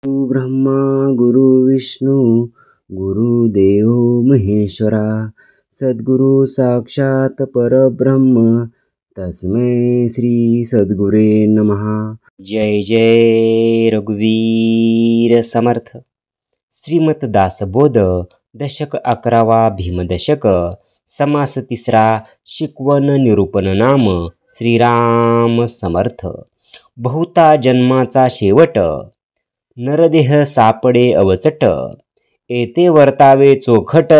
गुरु ब्रह्मा गुरु विष्णू गुरुदेव महेश्वरा सद्गुरु साक्षात परब्रह्म तस्मै श्री सद्गुरे नमः। जय जय रघुवीर समर्थ। श्रीमत दासबोध दशक 11वा भीमदशक समास 3रा शिकवण निरूपण नाम श्रीराम समर्थ। बहुता जन्माचा शेवट नरदेह सापडे अवचट येथे वर्तावे चोखट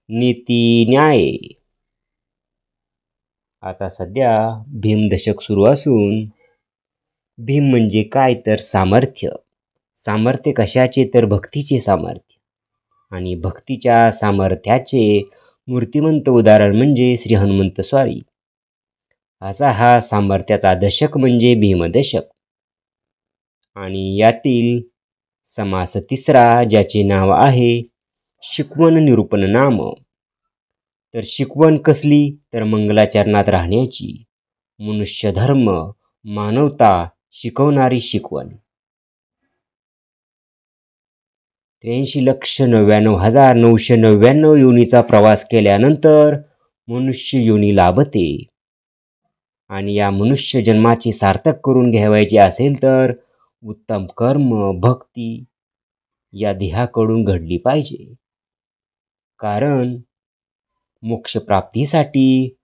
नीती न्याय। आता सध्या भीमदशक सुरू असून भीम म्हणजे काय तर सामर्थ्य। सामर्थ्य कशाचे तर भक्तीचे सामर्थ्य आणि भक्तीच्या सामर्थ्याचे मूर्तिमंत उदाहरण म्हणजे श्री हनुमंत स्वामी। असा हा सामर्थ्याचा दशक म्हणजे भीमदशक आणि यातील समास 3रा ज्याचे नाव आहे शिकवण निरूपण नाम। तर शिकवण कसली तर मंगलाचरणात राहण्याची, मनुष्य धर्म मानवता शिकवणारी शिकवण। 83,99,999 योनीचा प्रवास केल्यानंतर मनुष्य योनी लाभते आणि या मनुष्य जन्माचे सार्थक करून घ्यायचे असेल तर उत्तम कर्म भक्ती या देहाकडून घडली पाहिजे, कारण मोक्षप्राप्तीसाठी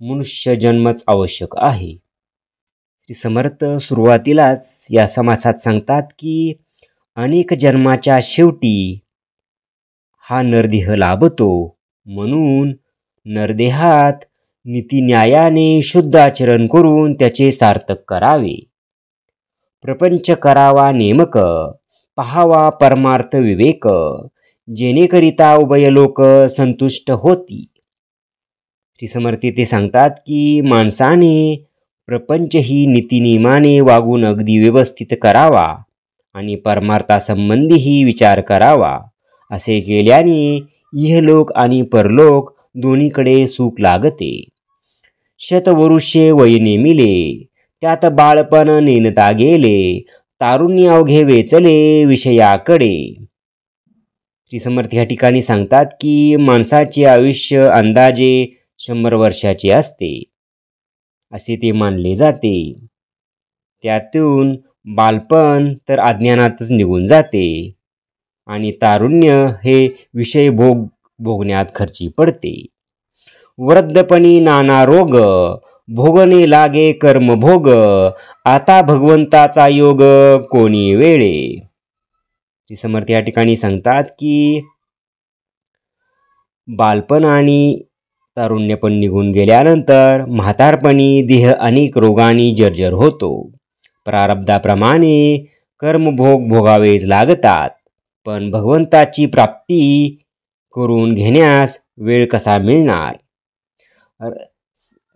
मनुष्य जन्मच आवश्यक आहे। श्री समर्थ सुरुवातीलाच या समासात सांगतात की अनेक जन्माच्या शेवटी हा नरदेह लाभतो, म्हणून नरदेहात नीतिन्यायाने शुद्ध आचरण करून त्याचे सार्थक करावे। प्रपंच करावा नेमक पहावा परमार्थ विवेक जेणेकरिता उभय लोक संतुष्ट होती। श्री समर्थ ते सांगतात की माणसाने प्रपंच ही नीतिनियमाने वागून अगदी व्यवस्थित करावा आणि परमार्थासंबंधीही विचार करावा। असे केल्याने इहलोक आणि परलोक दोन्हीकडे सुख लागते। शतवरुषे वय नेमिले त्यात बाळपण नेनता गेले तारुण्य अवघे वेचले विषयाकडे। श्री समर्थ या ठिकाणी सांगतात की माणसाचे आयुष्य अंदाजे 100 वर्षाचे असते असे ते मानले जाते। त्यातून बालपण तर अज्ञानातच निघून जाते आणि तारुण्य हे विषय भोगण्यात खर्ची पडते। वृद्धपणी नाना रोग भोगणे लागे कर्म भोग आता भगवंताचा योग कोणी वेळे। श्री समर्थ या ठिकाणी सांगतात की बालपण आणि तारुण्यपण निघून गेल्यानंतर म्हातारपणी देह अनेक रोगांनी जर्जर होतो। प्रारब्धाप्रमाणे कर्मभोग भोगावेच लागतात, पण भगवंताची प्राप्ती करून घेण्यास वेळ कसा मिळणार।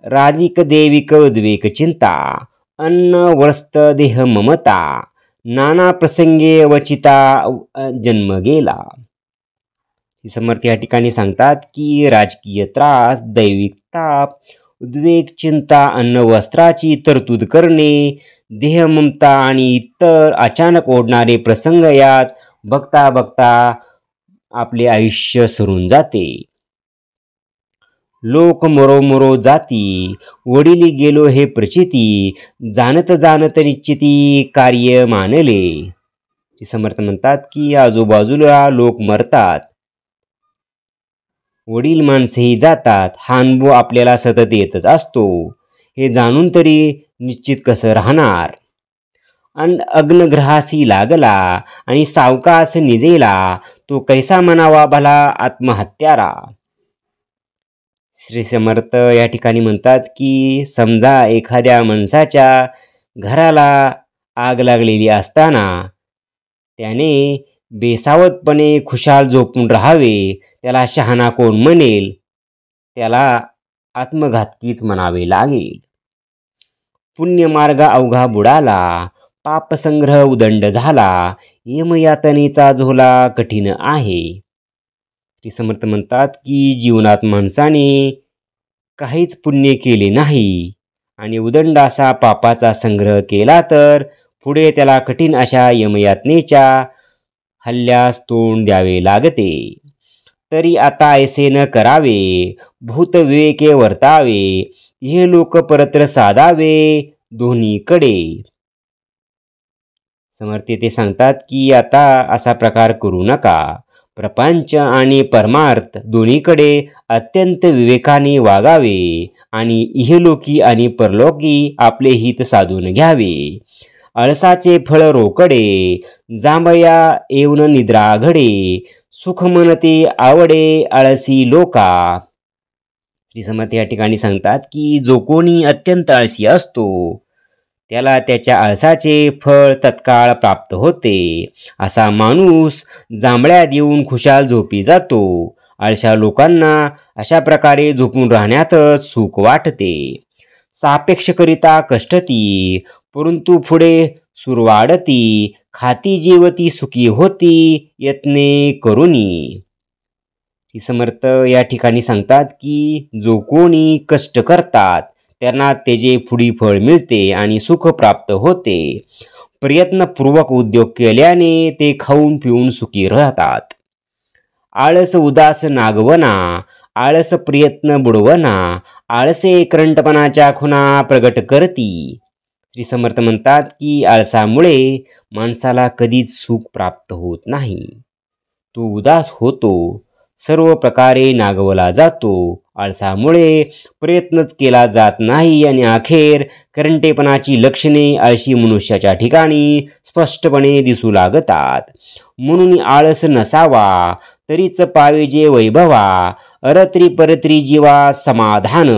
राजिक देविक उद्वेक चिंता अन्न वस्त्र देह ममता नाना प्रसंगे अवचिता जन्म गेला। समर्थ या ठिकाणी सांगतात की राजकीय त्रास दैविक ताप उद्वेग चिंता अन्न वस्त्राची तरतूद करणे देह ममता आणि इतर अचानक ओढणारे प्रसंग यात बघता बघता आपले आयुष्य सरून जाते। लोक मरो जाती वडिली गेलो हे प्रचिती जाणत जाणत निश्चिती कार्य मानले। समर्थ म्हणतात की आजूबाजूला लोक मरतात, वडील माणसेही जातात, हा अनुभव आपल्याला सतत येतच असतो। हे जाणून तरी निश्चित कसं राहणार। अग्नग्रहासी लागला आणि सावकाश निजेला तो कैसा म्हणावा भला आत्महत्यारा। श्री समर्थ या ठिकाणी म्हणतात की समजा एखाद्या माणसाच्या घराला आग लागलेली असताना त्याने बेसावतपणे खुशाल झोपून राहावे, त्याला शहाणा कोण म्हणेल, त्याला आत्मघातकीच म्हणावे लागेल। पुण्यमार्ग अवघा बुडाला पापसंग्रह उदंड झाला यमयातनेचा झोला कठीण आहे। श्री समर्थ म्हणतात की जीवनात माणसाने काहीच पुण्य केले नाही आणि उदंड असा पापाचा संग्रह केला तर पुढे त्याला कठीण अशा यमयातनेच्या हल्ल्यास तोंड द्यावे लागते. तरी आता ऐसे न करावे, भूत विवेके वर्तावे, हे लोक परत्र साधावे दोन्हीकडे. समर्थ ते सांगतात की आता असा प्रकार करू नका. प्रपंच आणि परमार्थ दोन्हीकडे अत्यंत विवेकाने वागावे आणि इहलोकी आणि परलोकी आपले हित साधून घ्यावे. आळसाचे फळ रोकडे, जांभया येऊन निद्रा घडे, सुख म्हणते आवडे आळसी लोका. श्री समर्थ या ठिकाणी सांगतात की जो कोणी अत्यंत आळसी असतो त्याला त्याच्या आळसाचे फळ तत्काळ प्राप्त होते. असा माणूस जांभळ्यात येऊन खुशाल झोपी जातो. आळशा लोकांना अशा प्रकारे झोपून राहण्यातच सुख वाटते. सापेक्षकरिता कष्टती, परंतु पुढे सुरवाडती, खाती जीवती सुखी होती यत्ने करुनी. समर्थ या ठिकाणी सांगतात की जो कोणी कष्ट करतात त्यांना त्याचे पुढी फळ मिळते आणि सुख प्राप्त होते. प्रयत्नपूर्वक उद्योग केल्याने ते खाऊन पिऊन सुखी राहतात. आळस उदास नागवना, आळस प्रयत्न बुडवना, आळसे करंटपणाच्या खुणा प्रगट करती. श्री समर्थ म्हणतात की आळसामुळे माणसाला कधीच सुख प्राप्त होत नाही. तो उदास होतो, सर्व प्रकारे नागवला जातो. आळसामुळे प्रयत्नच केला जात नाही आणि अखेर करंटेपणाची लक्षणे आळशी मनुष्याच्या ठिकाणी स्पष्टपणे दिसू लागतात. म्हणून आळस नसावा, तरीच पावेजे वैभवा, अरत्री परत्री जीवा समाधान.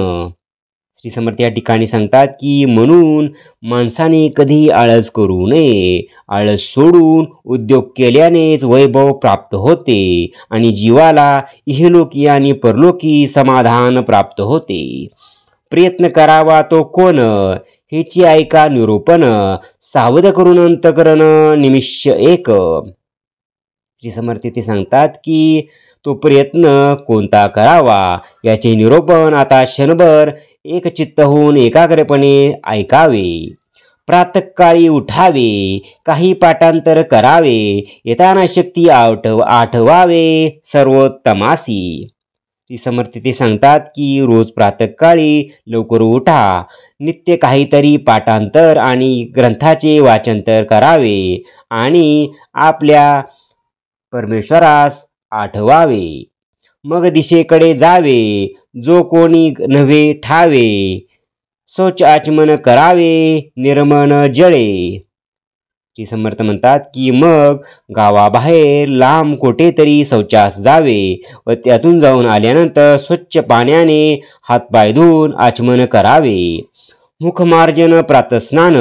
श्री समर्थ या ठिकाणी सांगतात की म्हणून माणसाने कधी आळस करू नये. आळस सोडून उद्योग केल्यानेच वैभव प्राप्त होते आणि जीवाला इहलोकी आणि परलोकी समाधान प्राप्त होते. प्रयत्न करावा तो कोण, हेची ऐका निरूपण, सावध करून अंतकरण निमिष एक. श्री समर्थ ते सांगतात की तो प्रयत्न कोणता करावा याचे निरूपण आता क्षणभर एक चित्त होऊन एकाग्रपणे ऐकावे. प्रातःकाळी उठावे, काही पाठांतर करावे, येताना शक्ती आठवावे सर्वोत्तमासी. श्री समर्थ ते सांगतात की रोज प्रातःकाळी लवकर उठा, नित्य काहीतरी पाठांतर आणि ग्रंथाचे वाचनतर करावे आणि आपल्या परमेश्वरास आठवावे. मग दिशेकडे जावे, जो कोणी नव्हे ठावे, शौच आचमन करावे, निर्मळ जळे. श्री समर्थ म्हणतात की मग गावाबाहेर लांब कुठेतरी शौचास जावे व त्यातून जाऊन आल्यानंतर स्वच्छ पाण्याने हातपाय धुवून आचमन करावे. मुखमार्जन, प्रातस्नान,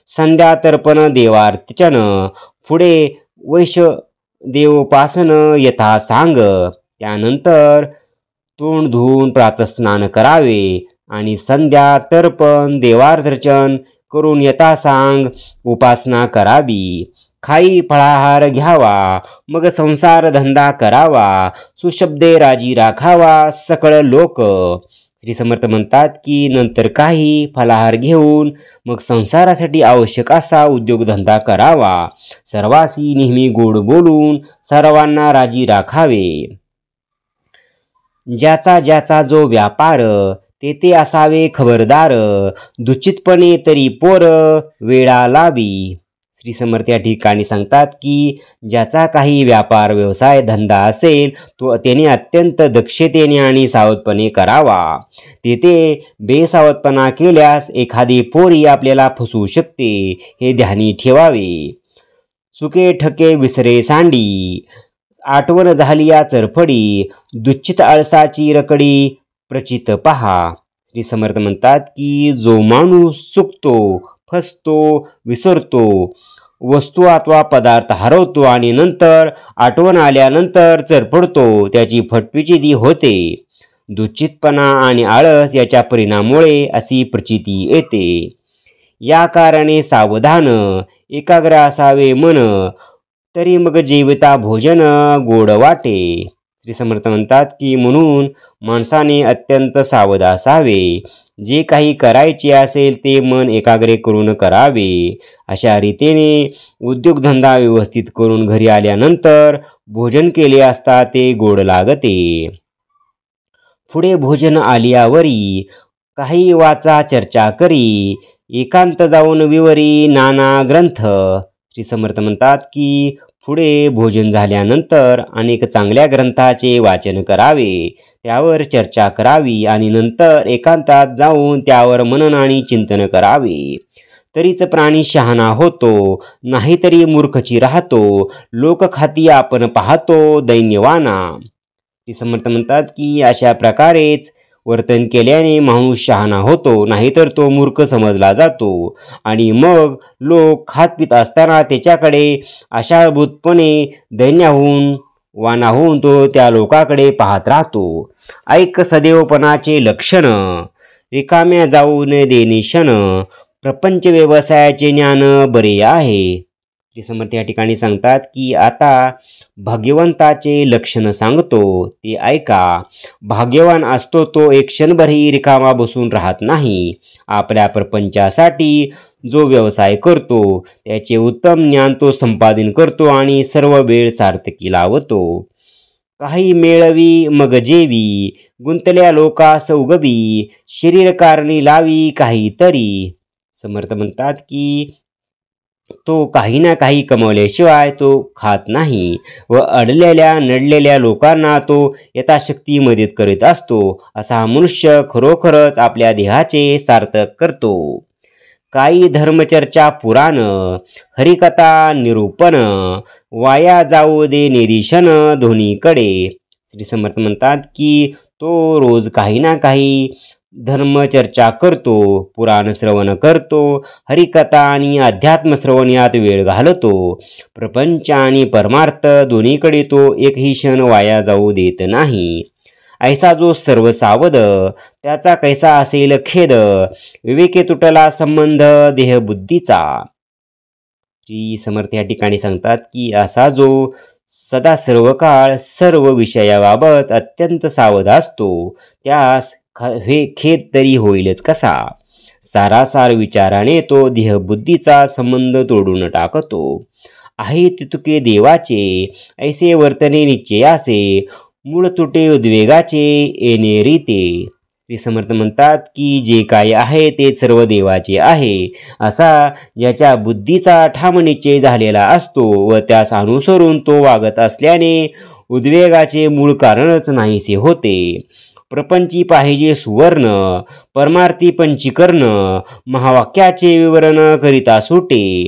संध्या तर्पण, देवार्चन, पुढे वैष्णदेवोपासन यथा सांग. त्यानंतर तोंड धुवून प्रातस्नान करावे आणि संध्या तर्पण देवार्चन करून यथासांग उपासना करावी. खाई फळाहार घ्यावा, मग संसार धंदा करावा, सुशब्दे राजी राखावा सकळ लोक. श्री समर्थ म्हणतात की नंतर काही फलाहार घेऊन मग संसारासाठी आवश्यक असा उद्योगधंदा करावा. सर्वांशी नेहमी गोड बोलून सर्वांना राजी राखावे. ज्याचा ज्याचा जो व्यापार तेथे असावे खबरदार, दुचितपणे तरी पोर वेळा लावी. श्री समर्थ या ठिकाणी सांगतात की ज्याचा काही व्यापार व्यवसाय धंदा असेल तो त्याने अत्यंत दक्षतेने आणि सावधपणे करावा. तेथे बेसावधपणा केल्यास एखादी पोरी आपल्याला फसवू शकते, हे ध्यानी ठेवावे. चुके ठके विसरे सांडी, आठवण झाली या चरफडी, दुच्चित आळसाची रकडी प्रचित पहा. श्री समर्थ म्हणतात की जो माणूस चुकतो, फसतो, विसरतो, वस्तू अथवा पदार्थ हरवतो आणि नंतर आठवण आल्यानंतर चरफडतो, त्याची फटफिचिती होते. दुचितपणा आणि आळस याच्या परिणामामुळे अशी प्रचिती येते. या कारणे सावधान, एकाग्र असावे मन, तरी मग जेविता भोजन गोड वाटे. श्री समर्थ म्हणतात की म्हणून माणसाने अत्यंत सावध असावे. जे काही करायचे असेल ते मन एकाग्र करून करावे. अशा रीतीने उद्योगधंदा व्यवस्थित करून घरी आल्यानंतर भोजन केले असता ते गोड लागते. पुढे भोजन आलियावरी काही वाचा चर्चा करी, एकांत जाऊन विवरी नाना ग्रंथ. श्री समर्थ म्हणतात की पुढे भोजन झाल्यानंतर अनेक चांगल्या ग्रंथाचे वाचन करावे, त्यावर चर्चा करावी आणि नंतर एकांतात जाऊन त्यावर मनन आणि चिंतन करावे. तरीच प्राणी शहाणा होतो, नाहीतरी मूर्खची राहतो. लोकखाती आपण पाहतो दैन्यवाना. श्री समर्थ म्हणतात की अशा प्रकारेच वर्तन केल्याने माणूस शहाणा होतो, नाहीतर तो मूर्ख समजला जातो. आणि मग लोक खात पित असताना त्याच्याकडे आशाभूतपणे दैन्याहून वानाहून तो त्या लोकाकडे पाहत राहतो. ऐक सदैवपणाचे लक्षण, रिकाम्या जाऊ न देणे क्षण, प्रपंच व्यवसायाचे ज्ञान बरे आहे. श्री समर्थ या ठिकाणी सांगतात की आता भाग्यवंताचे लक्षण सांगतो, ते ऐका. भाग्यवान असतो तो एक क्षणभरही रिकामा बसून राहत नाही. आपल्या प्रपंचासाठी जो व्यवसाय करतो त्याचे उत्तम ज्ञान तो संपादन करतो आणि सर्व वेळ सार्थकी लावतो. काही मेळवी मग जेवी, गुंतल्या लोकास उगवी, शरीर कारणी लावी काहीतरी. समर्थ म्हणतात की तो काही ना काही कमवल्याशिवाय तो खात नाही व अडलेल्या नडलेल्या लोकांना तो यथाशक्ती मदत करीत असतो. असा मनुष्य खरोखरच आपल्या देहाचे सार्थक करतो. काही धर्मचर्चा पुराण, हरिकथा निरूपण, वाया जाऊ दे निरीक्षण दोन्हीकडे. श्री समर्थ म्हणतात की तो रोज काही ना काही धर्मचर्चा करतो, पुराण श्रवण करतो, हरिकथा आणि अध्यात्म श्रवण यात वेळ घालतो. प्रपंच आणि परमार्थ दोन्हीकडे तो एकही क्षण वाया जाऊ देत नाही. ऐसा जो सर्वसावध, त्याचा कैसा असेल खेद, विवेके तुटला संबंध देहबुद्धीचा. श्री समर्थ या ठिकाणी सांगतात की असा जो सदा सर्व काळ सर्व विषयाबाबत अत्यंत सावध असतो त्यास हे खेद तरी होईलच कसा. सारासार विचाराने तो देहबुद्धीचा संबंध तोडून टाकतो. आहे तितुके देवाचे, ऐसे वर्तने निश्चयासे, मूळ तुटे उद्वेगाचे येणे रीते. श्री समर्थ म्हणतात की जे काही आहे ते सर्व देवाचे आहे असा ज्याच्या बुद्धीचा ठाम निश्चय झालेला असतो व त्यास अनुसरून तो वागत असल्याने उद्वेगाचे मूळ कारणच नाहीसे होते. प्रपंची पाहिजे सुवर्ण, परमार्थी पंचीकरण, महावाक्याचे विवरण करिता सुटे.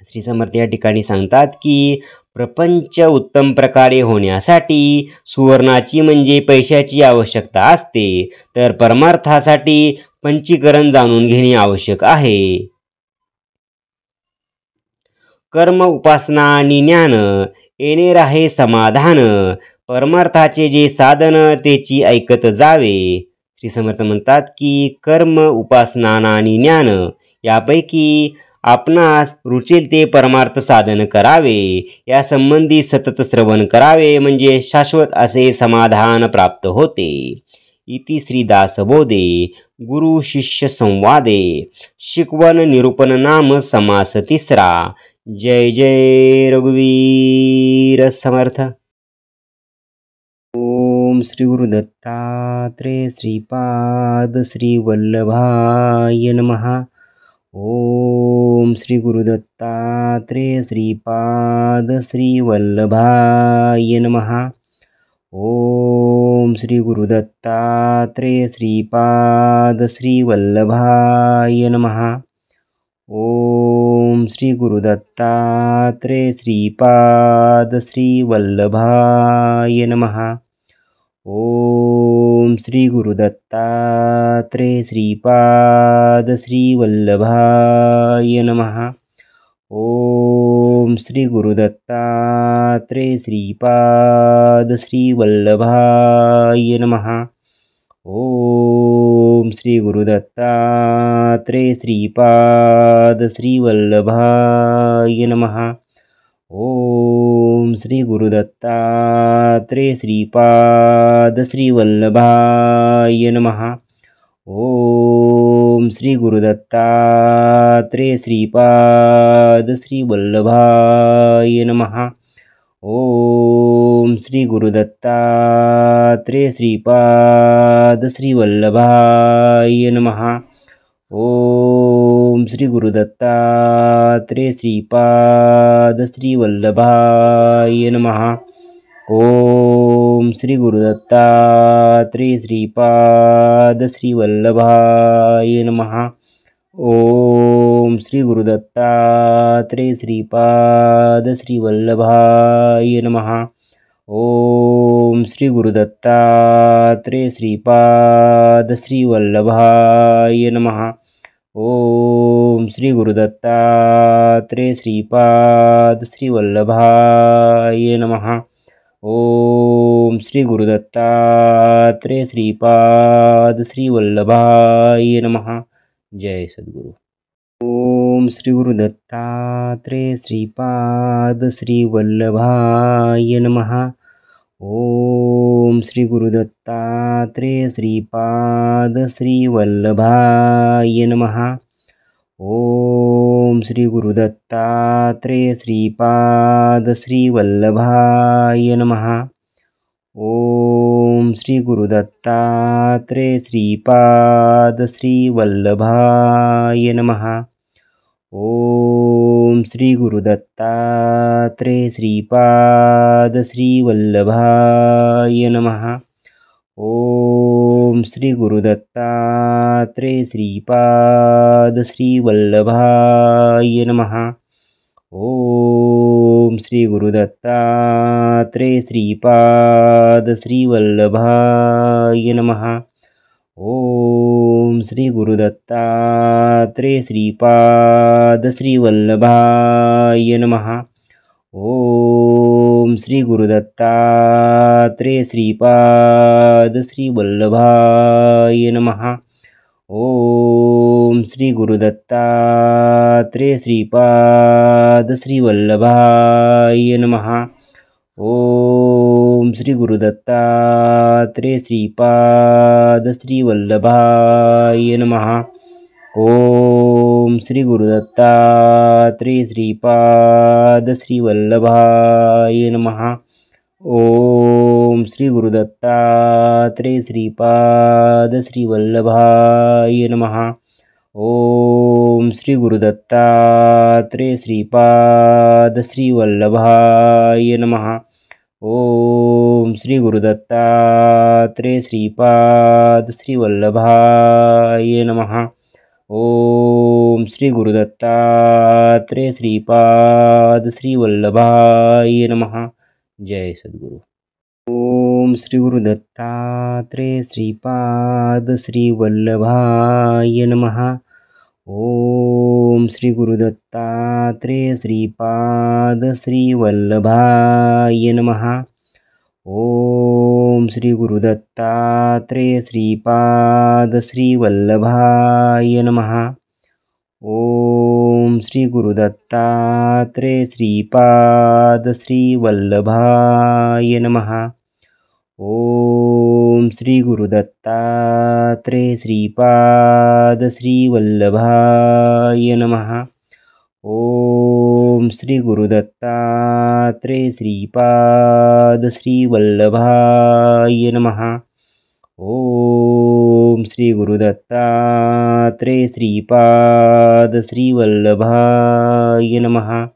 श्री समर्थ या ठिकाणी सांगतात की प्रपंच उत्तम प्रकारे होण्यासाठी सुवर्णाची म्हणजे पैशाची आवश्यकता असते, तर परमार्थासाठी पंचीकरण जाणून घेणे आवश्यक आहे. कर्म उपासना आणि ज्ञान येणे राहे समाधान, परमार्थाचे जे साधन तेची ऐकत जावे. श्री समर्थ म्हणतात की कर्म उपासना आणि ज्ञान यापैकी आपणास रुचेल ते परमार्थ साधन करावे. या संबंधी सतत श्रवण करावे म्हणजे शाश्वत असे समाधान प्राप्त होते. इति श्री दासबोधे गुरु शिष्य संवादे शिकवण निरूपण नाम समास तिसरा. जय जय रघुवीर समर्थ. ओम श्री गुरु दत्तात्रेय श्रीपाद श्री वल्लभाय नमः. ओम श्री गुरु दत्तात्रेय श्रीपाद श्री वल्लभाय नमः. ओम श्री गुरु दत्तात्रेय श्रीपाद श्री वल्लभाय नमः. ओम श्री गुरु दत्तात्रेय श्रीपाद श्री वल्लभाय नमः. ओम श्री गुरु दत्तात्रेय श्रीपाद श्री वल्लभाय नमः. ओम श्री गुरु दत्तात्रेय श्रीपाद श्री वल्लभाय नमः. ओम श्री गुरु दत्तात्रेय श्रीपाद श्री वल्लभाय नमः. ओम श्री गुरु दत्तात्रेय श्रीपाद श्री वल्लभाय नमः. ओम श्री गुरुदत्तात्रेय श्रीपाद श्री वल्लभाय नमः। ओम श्री गुरुदत्तात्रेय श्रीपाद श्री वल्लभाय नमः। ओम श्री गुरुदत्तात्रेय श्रीपाद श्री वल्लभाय नमः। ओम श्री गुरुदत्तात्रेय श्रीपाद श्री वल्लभाय नमः। ओम श्री गुरुदत्तात्रेय श्रीपाद श्री वल्लभाय नमः। ओम श्री गुरुदत्तात्रेय श्रीपाद श्री वल्लभाय नमः। ओम श्री गुरुदत्तात्रेय श्रीपाद श्री वल्लभाय नमः। ओम श्री गुरुदत्तात्रेय श्रीपाद श्री वल्लभाय नमः। जय सद्गुरु। ओम श्री गुरुदत्तात्रेय श्रीपाद श्री वल्लभाय नमः। ओम श्री गुरुदत्तात्रेय श्रीपाद श्री वल्लभाय नमः। ओम श्री गुरुदत्तात्रेय श्रीपाद श्री वल्लभाय नमः। ओम श्री गुरुदत्तात्रेय श्रीपाद श्री वल्लभाय नमः। ओम श्री गुरुदत्तात्रेय श्रीपाद श्री वल्लभाय नमः। ओम श्री गुरुदत्तात्रेय श्रीपाद श्री वल्लभाय नमः। ओम श्री गुरुदत्तात्रेय श्रीपाद श्री वल्लभाय नमः। ओम श्री गुरुदत्तात्रेय श्रीपाद श्री वल्लभाय नमः। ओम श्री गुरुदत्तात्रेय श्रीपाद श्री वल्लभाय नमः। ओम श्री गुरुदत्तात्रेय श्रीपाद श्री वल्लभाय नमः। ओम श्री गुरुदत्तात्रेय श्रीपाद श्री वल्लभाय नमः। ओम श्री गुरुदत्तात्रेय श्रीपाद श्री वल्लभाय नमः। ओम श्री गुरुदत्तात्रेय श्रीपाद श्री वल्लभाय नमः। ओम श्री गुरुदत्तात्रेय श्रीपाद श्री वल्लभाय नमः। ओम श्री गुरुदत्तात्रेय श्रीपाद श्री वल्लभाय नमः। ओम श्री गुरुदत्तात्रेय श्रीपाद श्री वल्लभाय नमः। जय सद्गुरु। ओम श्री गुरुदत्तात्रेय श्रीपाद श्री वल्लभाय नमः। ओम श्री गुरुदत्तात्रेय श्रीपाद श्री वल्लभाय नमः। ओम श्री गुरुदत्तात्रेय श्रीपाद श्री वल्लभाय नमः। ओम श्री गुरुदत्तात्रेय श्रीपाद श्री वल्लभाय नमः। ओम श्री गुरुदत्तात्रेय श्रीपाद श्री वल्लभाय नमः। ओम श्री गुरुदत्तात्रेय श्रीपाद श्री वल्लभाय नमः। ओम श्री गुरुदत्तात्रेय श्रीपाद श्री वल्लभाय नमः।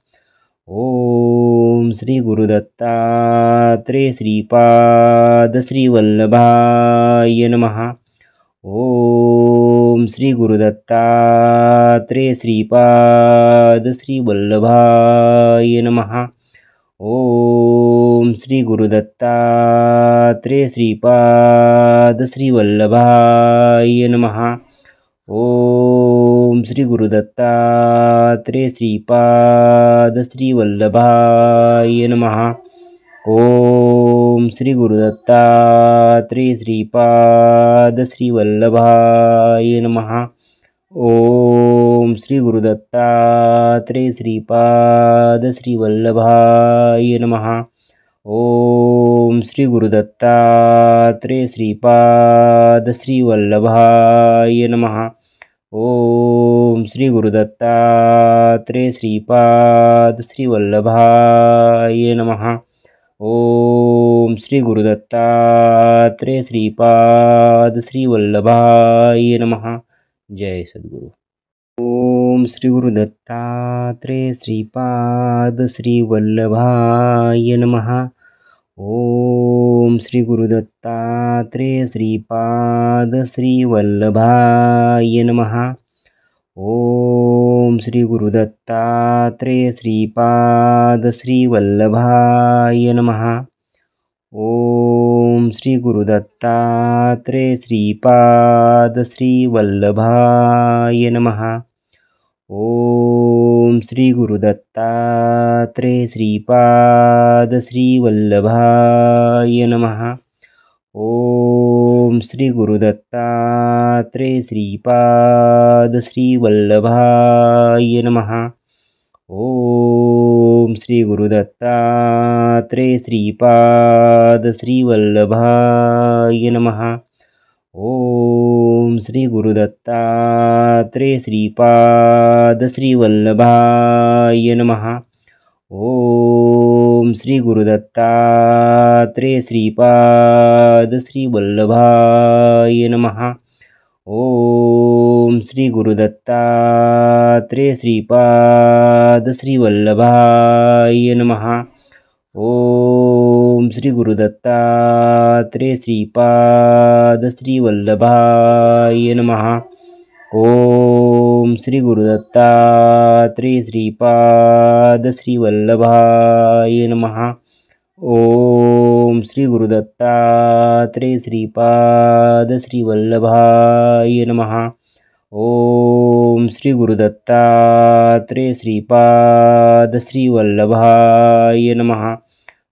ओम श्री गुरुदत्तात्रेय श्रीपाद श्री वल्लभाय नमः। ओम श्री गुरुदत्तात्रेय श्रीपाद श्री वल्लभाय नमः। ओम श्री गुरुदत्तात्रेय श्रीपाद श्री वल्लभाय नमः। ओम श्री गुरुदत्तात्रेय श्रीपाद श्री वल्लभाय नमः। ओम श्री गुरुदत्तात्रेय श्रीपाद श्री वल्लभाय नमः। ओम श्री गुरुदत्तात्रेय श्रीपाद श्री वल्लभाय नमः। ओम ओम श्री गुरुदत्तात्रेय श्रीपाद श्रीवल्लभाय नमः। ओम श्री गुरुदत्तात्रेय श्रीपाद श्रीवल्लभाय नमः। ओम श्री गुरुदत्तात्रेय श्रीपाद श्रीवल्लभाय नमः। जय सद्गुरु। ओम श्री गुरुदत्तात्रेय श्रीपाद श्रीवल्लभाय नमः। ओम श्री गुरुदत्तात्रेय श्रीपाद श्रीवल्लभाय नमः। ओम श्री गुरुदत्तात्रेय श्रीपाद श्रीवल्लभाय नमः। ओम श्री गुरुदत्तात्रेय श्रीपाद श्रीवल्लभाय नमः। ओम श्री गुरुदत्तात्रेय श्रीपाद श्रीवल्लभाय नमः। ओम श्री गुरुदत्तात्रेय श्रीपाद श्रीवल्लभाय नमः। ओम श्री गुरुदत्तात्रेय श्रीपाद श्रीवल्लभाय नमः। ओम श्री गुरुदत्तात्रेय श्रीपाद श्रीवल्लभाय नमः। ओम श्री गुरुदत्तात्रेय श्रीपाद श्रीवल्लभाय नमः। ओम श्री गुरुदत्तात्रेय श्रीपाद श्रीवल्लभाय नमः। ओम श्री गुरुदत्तात्रेय श्रीपाद श्रीवल्लभाय नमः। ओम श्री गुरुदत्तात्रेय श्रीपाद श्रीवल्लभाय नमः। ओम श्री गुरुदत्तात्रेय श्रीपाद श्रीवल्लभाय नमः। ओम श्री गुरुदत्तात्रेय श्रीपाद श्रीवल्लभाय नमः।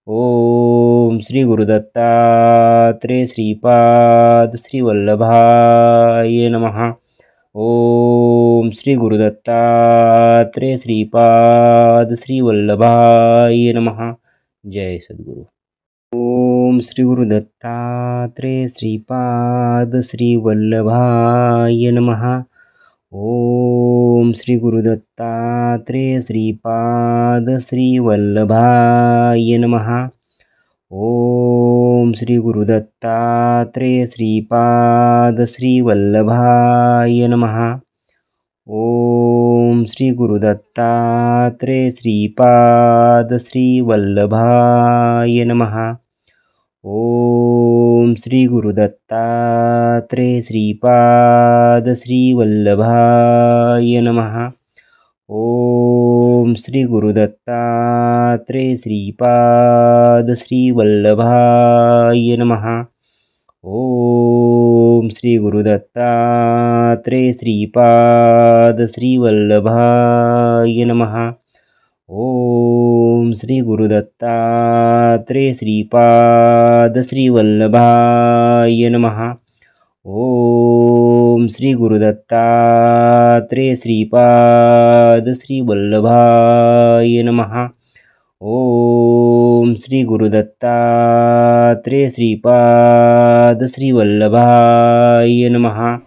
ओम श्री गुरुदत्तात्रेय श्रीपाद श्रीवल्लभाय नमः। ओम श्री गुरुदत्तात्रेय श्रीपाद श्रीवल्लभाय नमः। जय सद्गुरु। ओम श्री गुरुदत्तात्रेय श्रीपाद श्रीवल्लभाय नमः। ओम श्री गुरुदत्तात्रेय श्रीपाद श्रीवल्लभाय नमः। ओम श्री गुरुदत्तात्रेय श्रीपाद श्रीवल्लभाय नमः। ओम श्री गुरुदत्तात्रेय श्रीपाद श्रीवल्लभाय नमः। ओम श्री गुरुदत्तात्रेय श्रीपाद श्रीवल्लभाय नमः। ओम श्री गुरुदत्तात्रेय श्रीपाद श्रीवल्लभाय नमः। ओम श्री गुरुदत्तात्रेय श्रीपाद श्रीवल्लभाय नमः। ओम श्री गुरुदत्तात्रेय श्रीपाद श्रीवल्लभाय नमः। ओम श्री गुरुदत्तात्रेय श्रीपाद श्रीवल्लभाय नमः। ओम श्री गुरुदत्तात्रेय श्रीपाद श्रीवल्लभाय नमः।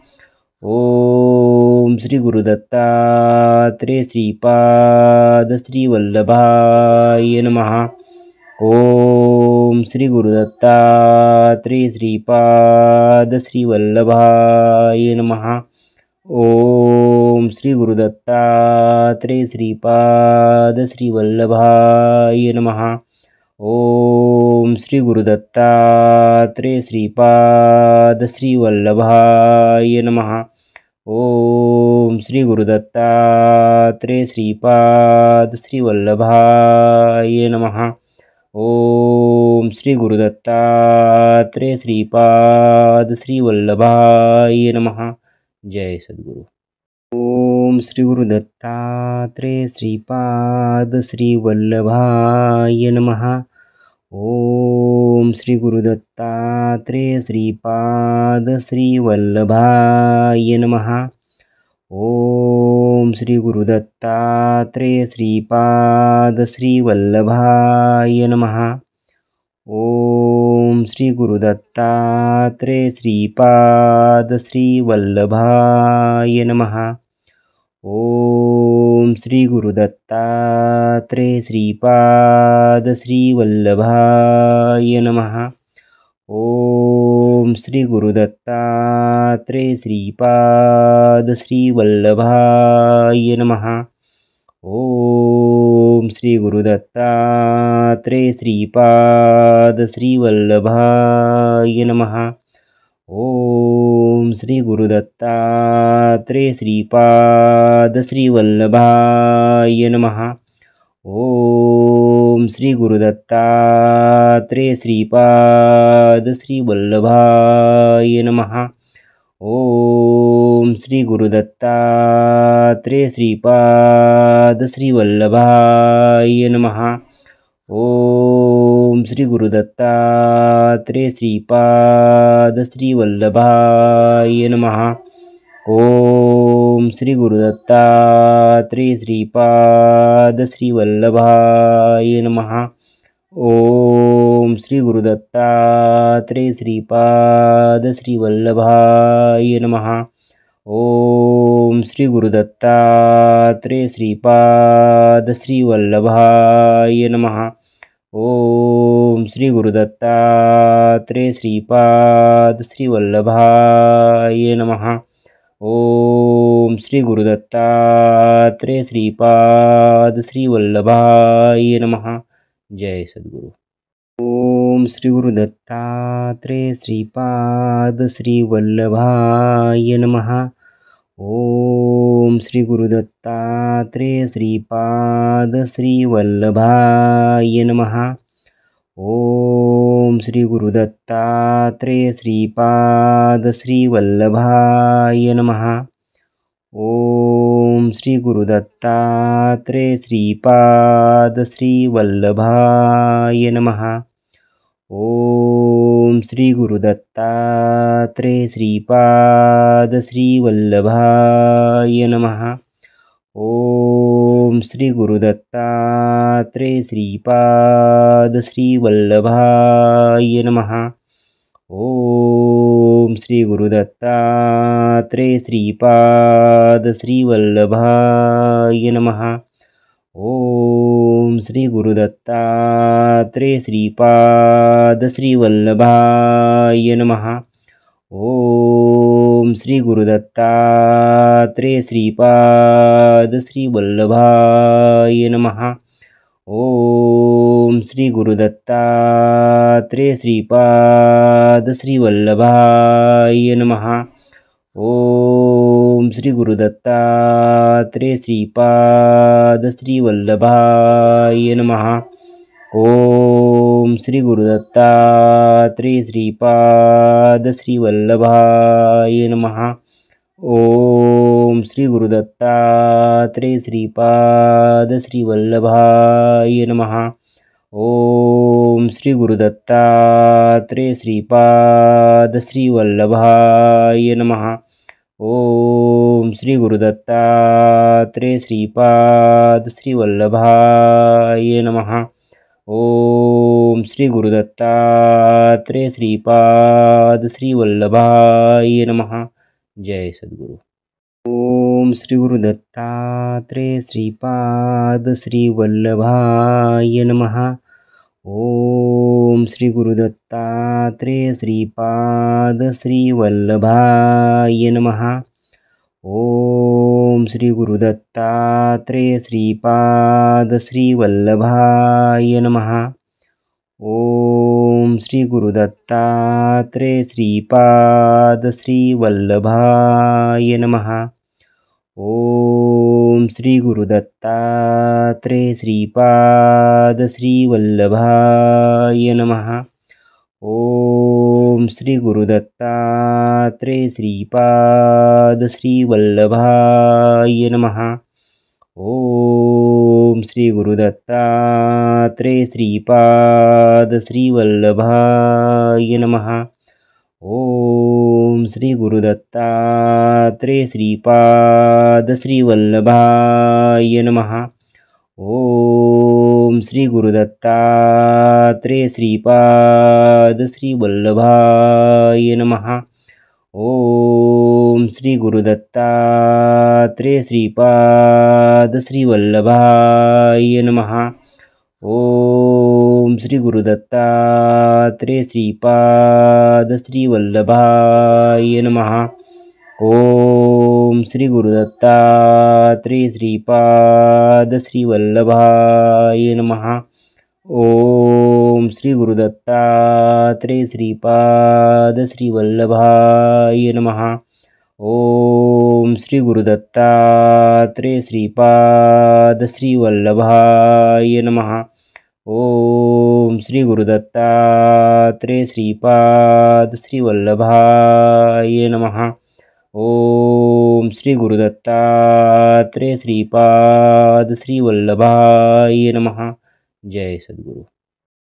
ओम श्री गुरुदत्तात्रेय श्रीपाद श्रीवल्लभाय नमः। ओम श्री गुरुदत्तात्रेय श्रीपाद श्रीवल्लभाय नमः। ओम श्री गुरुदत्तात्रेय श्रीपाद श्रीवल्लभाय नमः। ओम श्री गुरुदत्तात्रेय श्रीपाद श्रीवल्लभाय नमः। ओम श्री गुरुदत्तात्रेय श्रीपाद श्रीवल्लभाय नमः। ओम श्री गुरुदत्तात्रेय श्रीपाद श्रीवल्लभाय नमः। जय सद्गुरु। ओम श्री गुरुदत्तात्रेय श्रीपाद श्रीवल्लभाय नमः। ओम श्री गुरुदत्तात्रेय श्रीपाद श्रीवल्लभाय नमः। ओम श्री गुरुदत्तात्रेय श्रीपाद श्रीवल्लभाय नमः। ओम श्री गुरुदत्तात्रेय श्रीपाद श्रीवल्लभाय नमः। ओम श्री गुरुदत्तात्रेय श्रीपाद श्रीवल्लभाय नमः। ओम श्री गुरुदत्तात्रेय श्रीपाद श्रीवल्लभाय नमः। ओम श्री गुरुदत्तात्रेय श्रीपाद श्रीवल्लभाय नमः। ओम श्री गुरुदत्तात्रेय श्रीपाद श्रीवल्लभाय नमः। ओम श्री गुरुदत्तात्रेय श्रीपाद श्रीवल्लभाय नमः। ओम श्री गुरुदत्तात्रेय श्रीपाद श्रीवल्लभाय नमः। ओम श्री गुरुदत्तात्रेय श्रीपाद श्रीवल्लभाय नमः। ओम श्री गुरुदत्तात्रेय श्रीपाद श्रीवल्लभाय नमः। ओम श्री गुरुदत्तात्रेय श्रीपाद श्रीवल्लभाय नमः। ओम श्री गुरुदत्तात्रेय श्रीपाद श्रीवल्लभाय नमः। ओम श्री गुरुदत्तात्रेय श्रीपाद श्रीवल्लभाय नमः। ओम श्री गुरुदत्तात्रेय श्रीपाद श्रीवल्लभाय नमः। जय सद्गुरु। ओम श्री गुरुदत्तात्रेय श्रीपाद श्रीवल्लभाय नमः। ओम श्री गुरुदत्तात्रेय श्रीपाद श्रीवल्लभाय नमः। ओम श्री गुरुदत्तात्रेय श्रीपाद श्रीवल्लभाय नमः। ओम श्री गुरुदत्तात्रेय श्रीपाद श्रीवल्लभाय नमः। ओम श्री गुरुदत्तात्रेय श्रीपाद श्रीवल्लभाय नमः। ओम श्री गुरुदत्तात्रेय श्रीपाद श्रीवल्लभाय नमः। ओम श्री गुरुदत्तात्रेय श्रीपाद श्रीवल्लभाय नमः। ओम श्री गुरुदत्तात्रेय श्रीपाद श्रीवल्लभाय नमः। ओम श्री गुरुदत्तात्रेय श्रीपाद श्रीवल्लभाय नमः। ओम श्री गुरुदत्तात्रेय श्रीपाद श्रीवल्लभाय नमः। ओम श्री गुरुदत्तात्रेय श्रीपाद श्रीवल्लभाय नमः। ओम श्री गुरुदत्तात्रेय श्रीपाद श्रीवल्लभाय नमः। ओम श्री गुरुदत्तात्रेय श्रीपाद श्रीवल्लभाय नमः। ओम श्री गुरुदत्तात्रेय श्रीपाद श्रीवल्लभाय नमः। ओम श्री गुरुदत्तात्रेय श्रीपाद श्रीवल्लभाय नमः। ओम श्री गुरुदत्तात्रेय श्रीपाद श्रीवल्लभाय नमः। जय सद्गुरु। ओम श्री गुरुदत्तात्रेय श्रीपाद श्रीवल्लभाय नमः। ओम श्री गुरुदत्तात्रेय श्रीपाद श्रीवल्लभाय नमः। ओम श्री गुरुदत्तात्रेय श्रीपाद श्रीवल्लभाय नमः। ओम श्री गुरुदत्तात्रेय श्रीपाद श्रीवल्लभाय नमः। ओम श्री गुरुदत्तात्रेय श्रीपाद श्रीवल्लभाय नमः। ओम श्री गुरुदत्तात्रेय श्रीपाद श्रीवल्लभाय नमः। ओम श्री गुरुदत्तात्रेय श्रीपाद श्रीवल्लभाय नमः। ओम श्री गुरुदत्तात्रेय श्रीपाद श्रीवल्लभाय नमः। ओम ओम श्री गुरुदत्तात्रेय श्रीपाद श्री वल्लभाय नमः। ओम श्री गुरुदत्तात्रेय श्रीपाद श्री वल्लभाय नमः। ओम श्री गुरुदत्तात्रेय श्रीपाद श्री वल्लभाय नमः। ओम श्री गुरुदत्तात्रेय श्रीपाद श्री वल्लभाय नमः। ओम श्री गुरुदत्तात्रेय श्रीपाद श्री वल्लभाय नमः। ओम श्री गुरुदत्तात्रेय श्रीपाद श्री वल्लभाय नमः। ओम श्री गुरुदत्तात्रेय श्रीपाद श्री वल्लभाय नमः। ओम श्री गुरुदत्तात्रेय श्रीपाद श्री वल्लभाय नमः। जय सद्गुरु।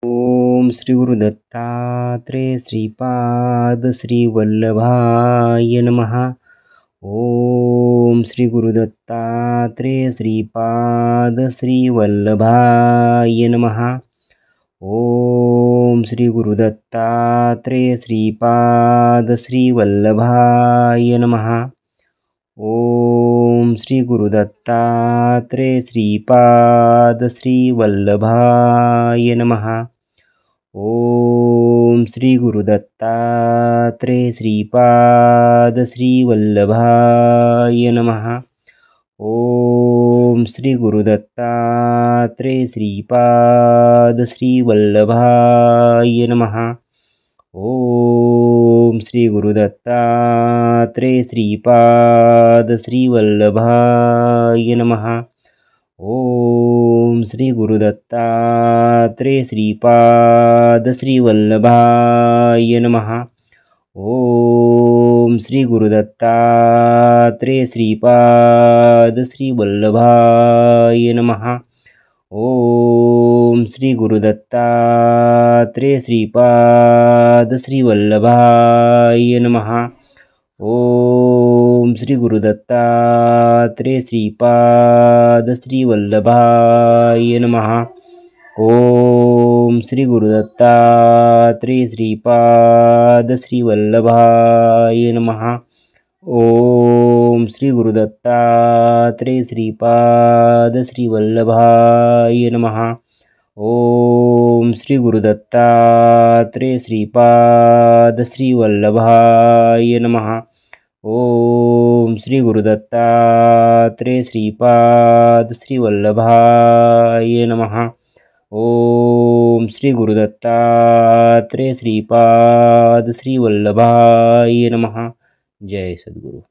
ओम श्री गुरुदत्तात्रेय श्रीपाद श्री वल्लभाय नमः। ओम श्री गुरुदत्तात्रेय श्रीपाद श्री वल्लभाय नमः। ओम श्री गुरुदत्तात्रेय श्रीपाद श्री वल्लभाय नमः। ओम श्री गुरुदत्तात्रेय श्रीपाद श्री वल्लभाय नमः। ओम श्री गुरुदत्तात्रेय श्रीपाद श्री वल्लभाय नमः। ओम श्री गुरुदत्तात्रेय श्रीपाद श्री वल्लभाय नमः। ओम श्री गुरुदत्तात्रेय श्रीपाद श्री वल्लभाय नमः। ओम श्री गुरुदत्तात्रेय श्रीपाद श्री वल्लभाय नमः। ओम श्री गुरुदत्तात्रेय श्रीपाद श्री वल्लभाय नमः। ओम श्री गुरुदत्तात्रेय श्रीपाद श्री वल्लभाय नमः। ओम श्री गुरुदत्तात्रेय श्रीपाद श्री वल्लभाय नमः। ओम श्री गुरुदत्तात्रेय श्रीपाद श्री वल्लभाय नमः। ओम श्री गुरुदत्तात्रेय श्रीपाद श्री वल्लभाय नमः। ओम श्री गुरुदत्तात्रेय श्रीपाद श्री वल्लभाय नमः। ओम श्री गुरुदत्तात्रेय श्रीपाद श्री वल्लभाय नमः। ओम श्री गुरुदत्तात्रेय श्रीपाद श्री वल्लभाय नमः। जय सद्गुरु।